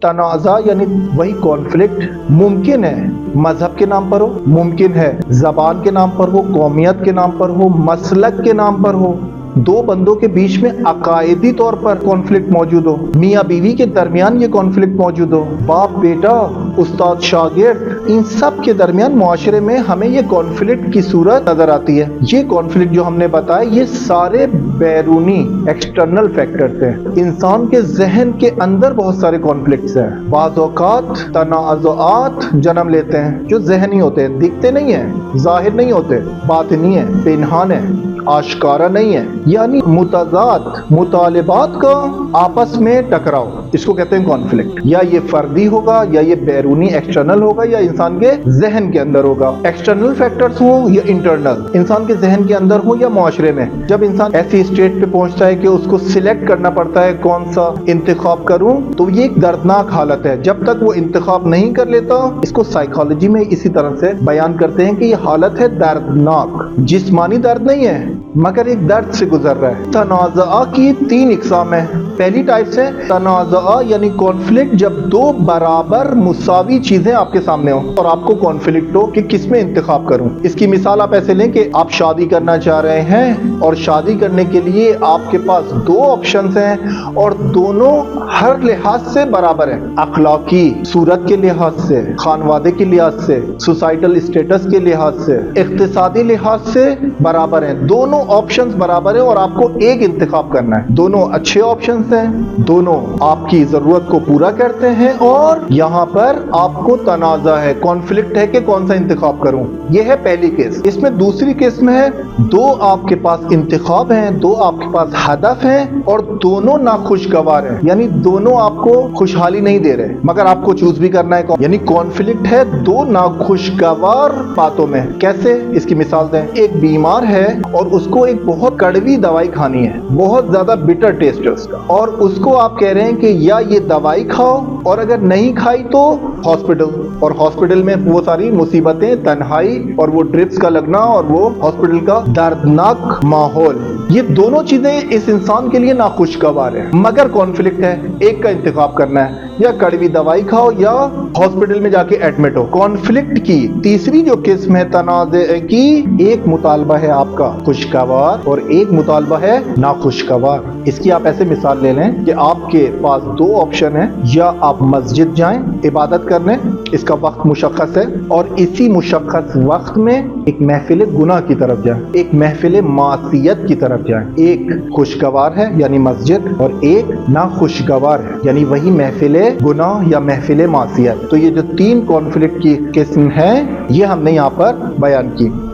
तनाज़ा यानी वही कॉन्फ्लिक्ट मुमकिन है मजहब के नाम पर हो, मुमकिन है ज़बान के नाम पर हो, कौमियत के नाम पर हो, मसलक के नाम पर हो, दो बंदों के बीच में अकायदी तौर पर कॉन्फ्लिक्ट मौजूद हो, मियाँ बीवी के दरमियान ये कॉन्फ्लिक्ट मौजूद हो, बाप बेटा, उस्ताद शागिर्द, इन सब के दरमियान मुआशरे में हमें ये कॉन्फ्लिक्ट की सूरत नजर आती है। ये कॉन्फ्लिक्ट जो हमने बताया ये सारे बैरूनी एक्सटर्नल फैक्टर्स हैं। इंसान के जहन के अंदर बहुत सारे कॉन्फ्लिक्ट्स हैं। बाज़ औक़ात तनाज़ुआत जन्म लेते हैं जो ज़हनी होते हैं, दिखते नहीं है, जाहिर नहीं होते, बातिनी है, पेनहान है, आशकारा नहीं है, यानी मुतज़ाद मुतालिबात का आपस में टकराव, इसको कहते हैं कॉन्फ्लिक्ट। या ये फर्दी होगा या ये बैरूनी एक्सटर्नल होगा या इंसान के जहन के अंदर होगा। एक्सटर्नल फैक्टर्स हो या इंटरनल, इंसान के जहन के अंदर हो या मुआशरे में। जब इंसान ऐसी स्टेट पे पहुंचता है कि उसको सिलेक्ट करना पड़ता है कौन सा इंतखाब करूं, तो ये एक दर्दनाक हालत है। जब तक वो इंतखाब नहीं कर लेता, इसको साइकोलॉजी में इसी तरह से बयान करते हैं कि ये हालत है दर्दनाक। जिस्मानी दर्द नहीं है मगर एक दर्द से गुजर रहा है। तनाज़ा की 3 इक़साम है। पहली टाइप से तनाज़ा यानी कॉन्फ्लिक्ट जब दो बराबर मुसावी चीजें आपके सामने हो और आपको कॉन्फ्लिक्ट हो कि किस में इंतखाब करूं। इसकी मिसाल आप ऐसे लें कि आप शादी करना चाह रहे हैं और शादी करने के लिए आपके पास 2 ऑप्शंस हैं और दोनों हर लिहाज से बराबर हैं। अखलाकी सूरत के लिहाज से, खानवादे के लिहाज से, सोसाइटल स्टेटस के लिहाज से, इक्तिसादी लिहाज से बराबर हैं। दोनों ऑप्शंस बराबर हैं और आपको एक इंतखाब करना है। दोनों अच्छे ऑप्शंस हैं, दोनों आपकी जरूरत को पूरा करते हैं और यहाँ पर आपको तनाज़ा है, कॉन्फ्लिक्ट है कि कौन सा इंतखाब करूं। यह है पहली केस। इसमें दूसरी केस में है 2 आपके पास इंतखाब हैं, 2 आपके पास हदफ हैं और दोनों नाखुशगवार हैं, यानी दोनों आपको खुशहाली नहीं दे रहे मगर आपको चूज भी करना है। यानी कॉन्फ्लिक्ट है 2 नाखुशगवार बातों में। कैसे, इसकी मिसाल दें। एक बीमार है और उसको एक बहुत कड़वी दवाई खानी है, बहुत ज्यादा बिटर टेस्ट है उसका, और उसको आप कह रहे हैं कि या ये दवाई खाओ और अगर नहीं खाई तो हॉस्पिटल, और हॉस्पिटल में वो सारी मुसीबतें, तन्हाई और वो ड्रिप्स का लगना और वो हॉस्पिटल का दर्दनाक माहौल, ये दोनों चीजें इस इंसान के लिए नाखुशगवार है मगर कॉन्फ्लिक्ट है। एक का इंतखाब करना है, या कड़वी दवाई खाओ या हॉस्पिटल में जाके एडमिट हो। कॉन्फ्लिक्ट की तीसरी जो किस्म है तनाज़े की, एक मुतालबा है आपका खुशगवार और एक मुतालबा है नाखुशगवार। इसकी आप ऐसे मिसाल ले लें कि आपके पास 2 ऑप्शन है, या आप मस्जिद जाएं इबादत करने, इसका वक्त मुशख्खस है, और इसी मुशख्खस वक्त में एक महफिल गुनाह की तरफ जाएं, एक महफिल मासियत की तरफ जाएं। एक खुशगवार है यानी मस्जिद और एक नाखुशगवार है यानी वही महफिल गुनाह या महफिल मासियत। तो ये जो 3 कॉन्फ्लिक्ट की किस्म है ये हमने यहाँ पर बयान की।